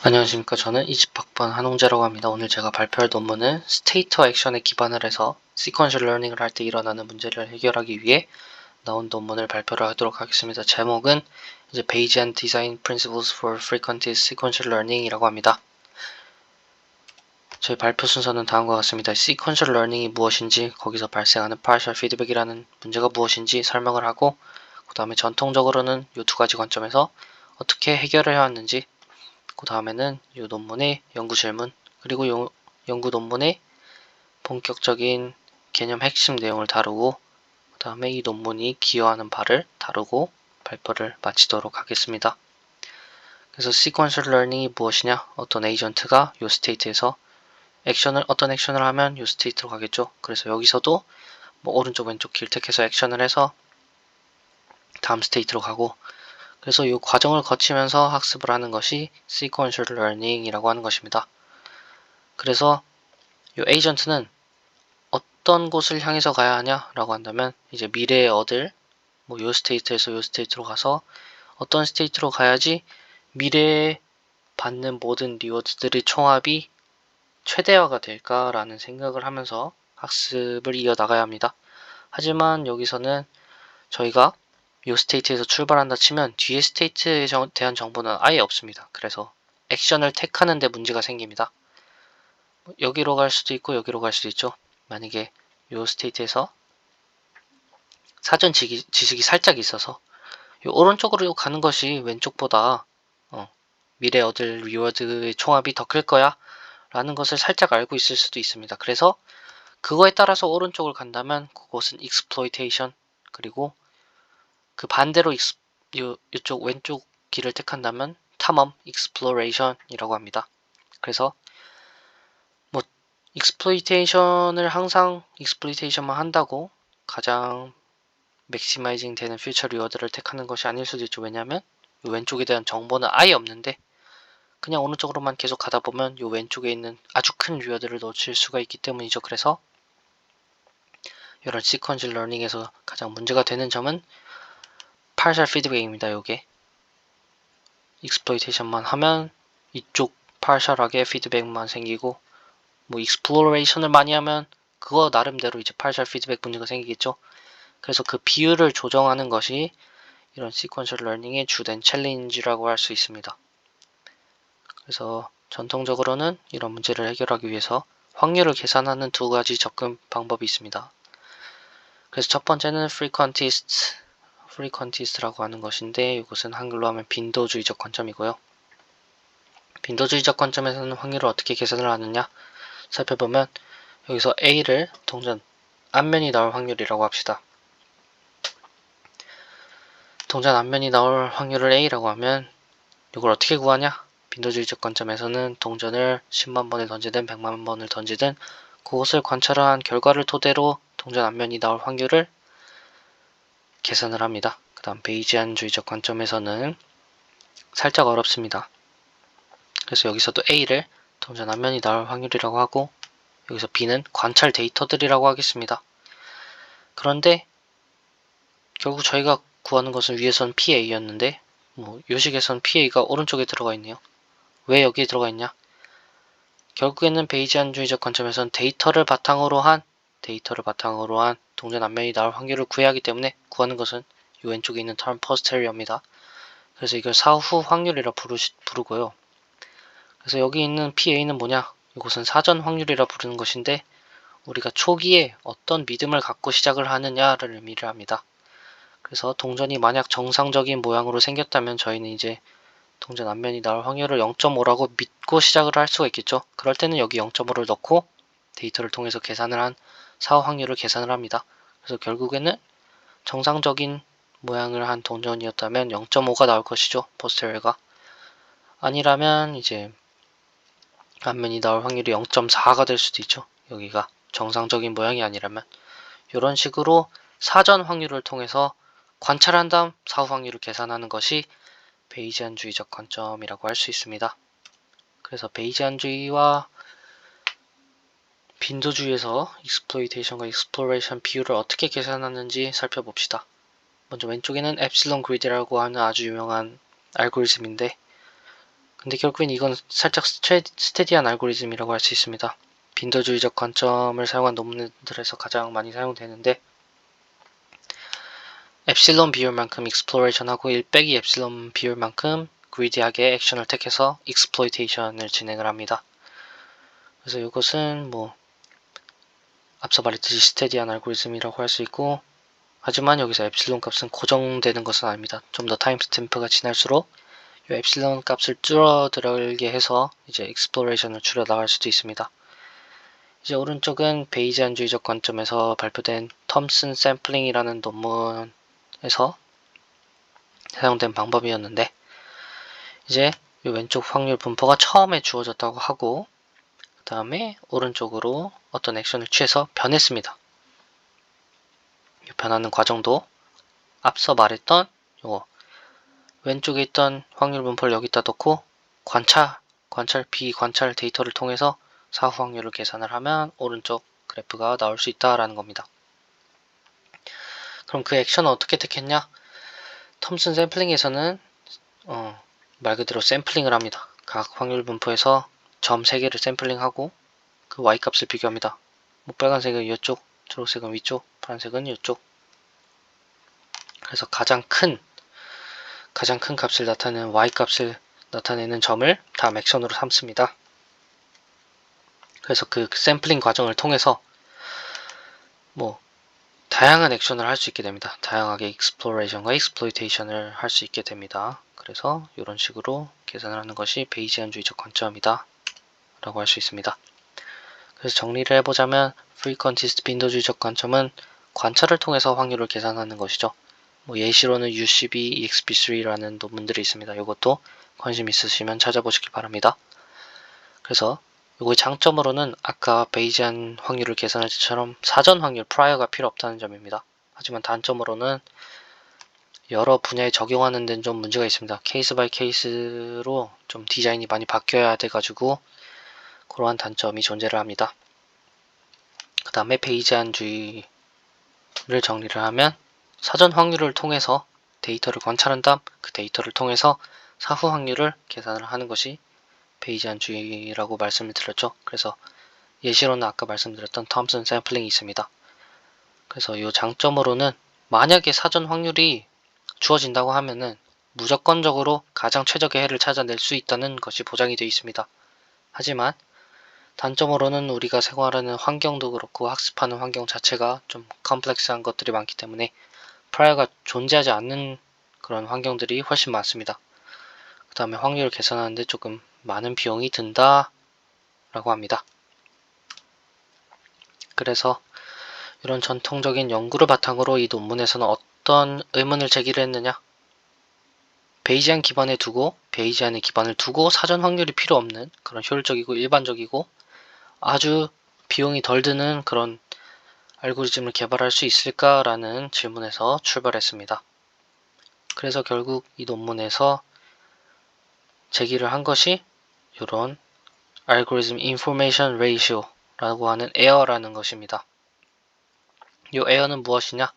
안녕하십니까. 저는 20학번 한홍재라고 합니다. 오늘 제가 발표할 논문은 스테이트와 액션에 기반을 해서 시퀀셜 러닝을 할 때 일어나는 문제를 해결하기 위해 나온 논문을 발표를 하도록 하겠습니다. 제목은 이제 Bayesian Design Principles for Frequentist Sequential Learning이라고 합니다. 저희 발표 순서는 다음과 같습니다. Sequential Learning이 무엇인지, 거기서 발생하는 Partial Feedback이라는 문제가 무엇인지 설명을 하고, 그 다음에 전통적으로는 이 두 가지 관점에서 어떻게 해결을 해왔는지, 그 다음에는 이 논문의 연구 질문, 그리고 연구 논문의 본격적인 개념 핵심 내용을 다루고, 그 다음에 이 논문이 기여하는 바를 다루고 발표를 마치도록 하겠습니다. 그래서 sequential learning이 무엇이냐? 어떤 에이전트가 이 스테이트에서 어떤 액션을 하면 이 스테이트로 가겠죠. 그래서 여기서도 오른쪽 왼쪽 길택해서 액션을 해서 다음 스테이트로 가고, 그래서 이 과정을 거치면서 학습을 하는 것이 sequential learning이라고 하는 것입니다. 그래서 이 에이전트는 어떤 곳을 향해서 가야 하냐라고 한다면, 이제 미래에 얻을 이 스테이트에서 이 스테이트로 가서 어떤 스테이트로 가야지 미래에 받는 모든 리워드들의 총합이 최대화가 될까라는 생각을 하면서 학습을 이어나가야 합니다. 하지만 여기서는 저희가 이 스테이트에서 출발한다 치면 뒤에 스테이트에 대한 정보는 아예 없습니다. 그래서 액션을 택하는 데 문제가 생깁니다. 여기로 갈 수도 있고 여기로 갈 수도 있죠. 만약에 이 스테이트에서 사전 지식이 살짝 있어서 이 오른쪽으로 가는 것이 왼쪽보다 미래 얻을 리워드의 총합이 더 클 거야 라는 것을 살짝 알고 있을 수도 있습니다. 그래서 그거에 따라서 오른쪽을 간다면 그곳은 exploitation, 그리고 그 반대로 이쪽 왼쪽 길을 택한다면 탐험, exploration이라고 합니다. 그래서 exploitation을 항상 exploitation만 한다고 가장 맥시마이징 되는 퓨처 리워드를 택하는 것이 아닐 수도 있죠. 왜냐하면 이 왼쪽에 대한 정보는 아예 없는데 그냥 어느 쪽으로만 계속 가다 보면 이 왼쪽에 있는 아주 큰 리워드를 놓칠 수가 있기 때문이죠. 그래서 이런 시퀀셜 러닝에서 가장 문제가 되는 점은 partial feedback입니다. 요게 exploitation만 하면 이쪽 partial하게 피드백만 생기고, exploration을 많이 하면 그거 나름대로 이제 partial feedback 문제가 생기겠죠. 그래서 그 비율을 조정하는 것이 이런 sequential learning의 주된 챌린지라고 할 수 있습니다. 그래서 전통적으로는 이런 문제를 해결하기 위해서 확률을 계산하는 두 가지 접근 방법이 있습니다. 그래서 첫 번째는 frequentist라고 하는 것인데, 이것은 한글로 하면 빈도주의적 관점이고요. 빈도주의적 관점에서는 확률을 어떻게 계산을 하느냐 살펴보면, 여기서 A를 동전 앞면이 나올 확률이라고 합시다. 동전 앞면이 나올 확률을 A라고 하면 이걸 어떻게 구하냐? 빈도주의적 관점에서는 동전을 10만 번을 던지든 100만 번을 던지든 그것을 관찰한 결과를 토대로 동전 앞면이 나올 확률을 계산을 합니다. 그 다음 베이지안주의적 관점에서는 살짝 어렵습니다. 그래서 여기서도 A를 동전 앞면이 나올 확률이라고 하고, 여기서 B는 관찰 데이터들이라고 하겠습니다. 그런데 결국 저희가 구하는 것은 위에선 PA였는데 요식에선 PA가 오른쪽에 들어가 있네요. 왜 여기에 들어가 있냐? 결국에는 베이지안주의적 관점에서는 데이터를 바탕으로 한 동전 앞면이 나올 확률을 구해야 하기 때문에 구하는 것은 이 왼쪽에 있는 term posterior입니다. 그래서 이걸 사후 확률이라 부르고요. 그래서 여기 있는 PA는 뭐냐? 이것은 사전 확률이라 부르는 것인데, 우리가 초기에 어떤 믿음을 갖고 시작을 하느냐를 의미를 합니다. 그래서 동전이 만약 정상적인 모양으로 생겼다면 저희는 이제 동전 앞면이 나올 확률을 0.5라고 믿고 시작을 할 수가 있겠죠. 그럴 때는 여기 0.5를 넣고 데이터를 통해서 계산을 한 사후 확률을 계산을 합니다. 그래서 결국에는 정상적인 모양을 한 동전이었다면 0.5가 나올 것이죠. 포스테리어가. 아니라면 이제 앞면이 나올 확률이 0.4가 될 수도 있죠. 여기가 정상적인 모양이 아니라면. 이런 식으로 사전 확률을 통해서 관찰한 다음 사후 확률을 계산하는 것이 베이지안주의적 관점이라고 할 수 있습니다. 그래서 베이지안주의와 빈도주의에서 익스플로이테이션과 익스플로레이션 비율을 어떻게 계산하는지 살펴봅시다. 먼저 왼쪽에는 엡실론 그리드라고 하는 아주 유명한 알고리즘인데, 근데 결국엔 이건 살짝 스테디한 알고리즘이라고 할 수 있습니다. 빈도주의적 관점을 사용한 논문들에서 가장 많이 사용되는데 엡실론 비율만큼 익스플로레이션하고 1 빼기 엡실론 비율만큼 그리디하게 액션을 택해서 익스플로이테이션을 진행을 합니다. 그래서 이것은 뭐 앞서 말했듯이 스테디한 알고리즘이라고 할 수 있고, 하지만 여기서 엡실론 값은 고정되는 것은 아닙니다. 좀 더 타임 스탬프가 지날수록 이 엡실론 값을 줄어들게 해서 이제 익스플로레이션을 줄여 나갈 수도 있습니다. 이제 오른쪽은 베이지안주의적 관점에서 발표된 톰슨 샘플링이라는 논문에서 사용된 방법이었는데, 이제 이 왼쪽 확률 분포가 처음에 주어졌다고 하고 그 다음에 오른쪽으로 어떤 액션을 취해서 변했습니다. 이 변하는 과정도 앞서 말했던 요거 왼쪽에 있던 확률 분포를 여기다 넣고 관찰, 비관찰 데이터를 통해서 사후 확률을 계산을 하면 오른쪽 그래프가 나올 수 있다라는 겁니다. 그럼 그 액션은 어떻게 택했냐? 톰슨 샘플링에서는 말 그대로 샘플링을 합니다. 각 확률 분포에서 점 3개를 샘플링하고 그 y값을 비교합니다. 뭐 빨간색은 이쪽, 초록색은 위쪽, 파란색은 이쪽. 그래서 가장 큰 값을 나타내는 y값을 나타내는 점을 다음 액션으로 삼습니다. 그래서 그 샘플링 과정을 통해서 뭐 다양한 액션을 할 수 있게 됩니다. 다양하게 익스플로레이션과 익스플로이테이션을 할 수 있게 됩니다. 그래서 이런 식으로 계산을 하는 것이 베이지안주의적 관점이다 라고 할 수 있습니다. 그래서 정리를 해보자면 프리퀀티스트 빈도주의적 관점은 관찰을 통해서 확률을 계산하는 것이죠. 뭐 예시로는 UCB, EXP3라는 논문들이 있습니다. 이것도 관심 있으시면 찾아보시기 바랍니다. 그래서 요거의 장점으로는 아까 베이지안 확률을 계산할 때처럼 사전 확률 프라이어가 필요 없다는 점입니다. 하지만 단점으로는 여러 분야에 적용하는 데는 좀 문제가 있습니다. 케이스 바이 케이스로 좀 디자인이 많이 바뀌어야 돼가지고 그러한 단점이 존재를 합니다. 그 다음에 베이지안주의를 정리를 하면 사전 확률을 통해서 데이터를 관찰한 다음 그 데이터를 통해서 사후 확률을 계산을 하는 것이 베이지안주의라고 말씀을 드렸죠. 그래서 예시로는 아까 말씀드렸던 톰슨 샘플링이 있습니다. 그래서 이 장점으로는 만약에 사전 확률이 주어진다고 하면은 무조건적으로 가장 최적의 해를 찾아낼 수 있다는 것이 보장이 되어 있습니다. 하지만 단점으로는 우리가 생활하는 환경도 그렇고 학습하는 환경 자체가 좀 컴플렉스한 것들이 많기 때문에 프라이어가 존재하지 않는 그런 환경들이 훨씬 많습니다. 그 다음에 확률을 계산하는데 조금 많은 비용이 든다 라고 합니다. 그래서 이런 전통적인 연구를 바탕으로 이 논문에서는 어떤 의문을 제기를 했느냐? 베이지안 기반에 두고 베이지안의 기반을 두고 사전 확률이 필요 없는 그런 효율적이고 일반적이고 아주 비용이 덜 드는 그런 알고리즘을 개발할 수 있을까라는 질문에서 출발했습니다. 그래서 결국 이 논문에서 제기를 한 것이 이런 알고리즘 인포메이션 레이시오라고 하는 에어라는 것입니다. 이 에어는 무엇이냐?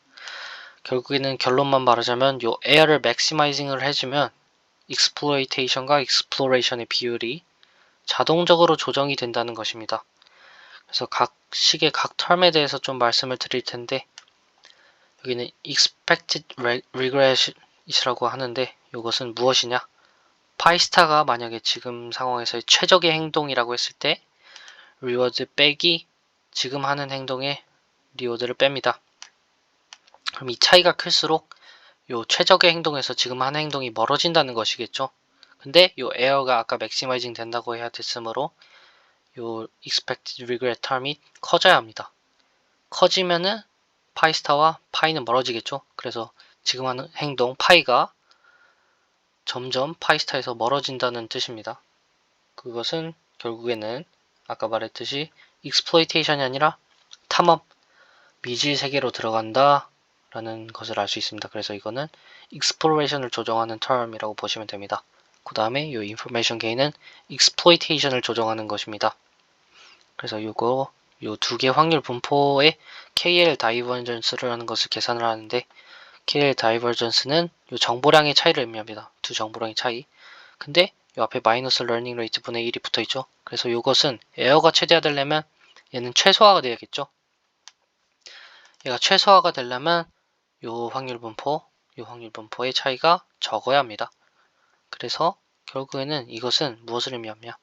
결국에는 결론만 말하자면 이 에어를 맥시마이징을 해주면 익스플로이테이션과 익스플로레이션의 비율이 자동적으로 조정이 된다는 것입니다. 그래서 각 식의 각 텀에 대해서 좀 말씀을 드릴 텐데 여기는 expected regression이라고 하는데 이것은 무엇이냐? 파이스타가 만약에 지금 상황에서의 최적의 행동이라고 했을 때 리워드 빼기 지금 하는 행동에 리워드를 뺍니다. 그럼 이 차이가 클수록 요 최적의 행동에서 지금 하는 행동이 멀어진다는 것이겠죠. 근데 요 에어가 아까 맥시마이징 된다고 해야 됐으므로 요 expected regret term이 커져야 합니다. 커지면은 파이스타와 파이는 멀어지겠죠. 그래서 지금 하는 행동 파이가 점점 파이스타에서 멀어진다는 뜻입니다. 그것은 결국에는 아까 말했듯이 익스플로이테이션이 아니라 탐험, 미질 세계로 들어간다 라는 것을 알 수 있습니다. 그래서 이거는 exploration을 조정하는 term이라고 보시면 됩니다. 그 다음에 이 information gain은 exploitation을 조정하는 것입니다. 그래서 요거 요 두 개 확률 분포의 KL 다이버전스를 하는 것을 계산을 하는데 KL 다이버전스는 요 정보량의 차이를 의미합니다. 두 정보량의 차이. 근데 이 앞에 마이너스 러닝 레이트 분의 1이 붙어있죠. 그래서 이것은 에어가 최대화되려면 얘는 최소화가 돼야겠죠. 얘가 최소화가 되려면 요 확률 분포의 차이가 적어야 합니다. 그래서 결국에는 이것은 무엇을 의미하냐,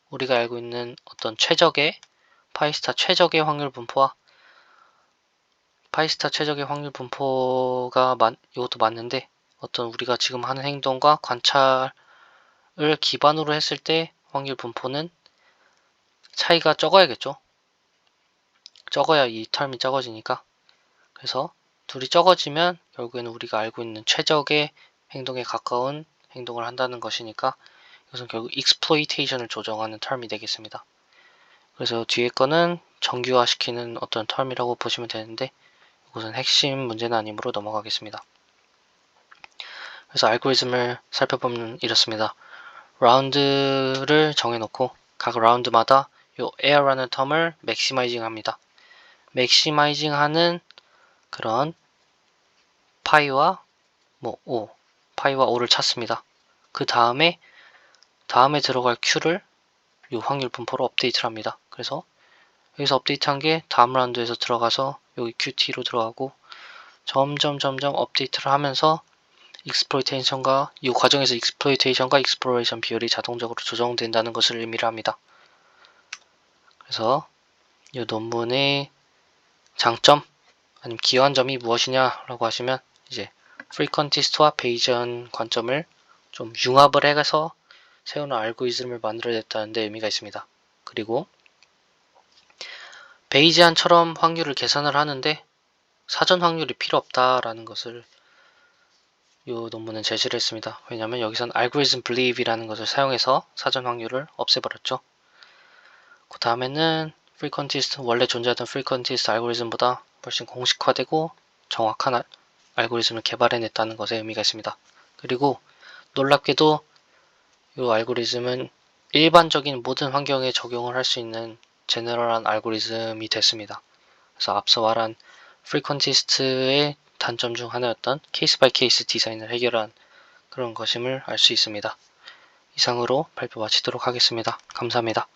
우리가 알고 있는 어떤 최적의 파이스타 최적의 확률 분포와 파이스타 최적의 확률 분포가 이것도 맞는데, 어떤 우리가 지금 하는 행동과 관찰을 기반으로 했을 때 확률 분포는 차이가 적어야겠죠. 적어야 이 텀이 적어지니까. 그래서 둘이 적어지면 결국에는 우리가 알고 있는 최적의 행동에 가까운 행동을 한다는 것이니까 이것은 결국 익스플로이테이션을 조정하는 텀이 되겠습니다. 그래서 뒤에 거는 정규화시키는 어떤 텀이라고 보시면 되는데, 이것은 핵심 문제는 아니므로 넘어가겠습니다. 그래서 알고리즘을 살펴보면 이렇습니다. 라운드를 정해놓고 각 라운드마다 요 air라는 텀을 맥시마이징 합니다. 맥시마이징 하는 그런 파이와 파이와 5를 찾습니다. 그 다음에 들어갈 q를 요 확률 분포로 업데이트를 합니다. 그래서 여기서 업데이트한 게 다음 라운드에서 들어가서 여기 qt로 들어가고 점점 업데이트를 하면서 익스플로이테이션과 이 과정에서 익스플로이테이션과 익스플로레이션 비율이 자동적으로 조정된다는 것을 의미를 합니다. 그래서 이 논문의 장점 아니면 기완점이 무엇이냐라고 하시면 이제 프리퀀티스트와 베이지언 관점을 좀 융합을 해서 세우는 알고리즘을 만들어냈다는 데 의미가 있습니다. 그리고 베이지안처럼 확률을 계산을 하는데 사전 확률이 필요 없다라는 것을 이 논문은 제시를 했습니다. 왜냐하면 여기선 알고리즘 believe이라는 것을 사용해서 사전 확률을 없애버렸죠. 그 다음에는 frequentist, 원래 존재하던 frequentist 알고리즘보다 훨씬 공식화되고 정확한 알고리즘을 개발해냈다는 것에 의미가 있습니다. 그리고 놀랍게도 이 알고리즘은 일반적인 모든 환경에 적용을 할 수 있는 제너럴한 알고리즘이 됐습니다. 그래서 앞서 말한 frequentist의 단점 중 하나였던 케이스 바이 케이스 디자인을 해결한 그런 것임을 알 수 있습니다. 이상으로 발표 마치도록 하겠습니다. 감사합니다.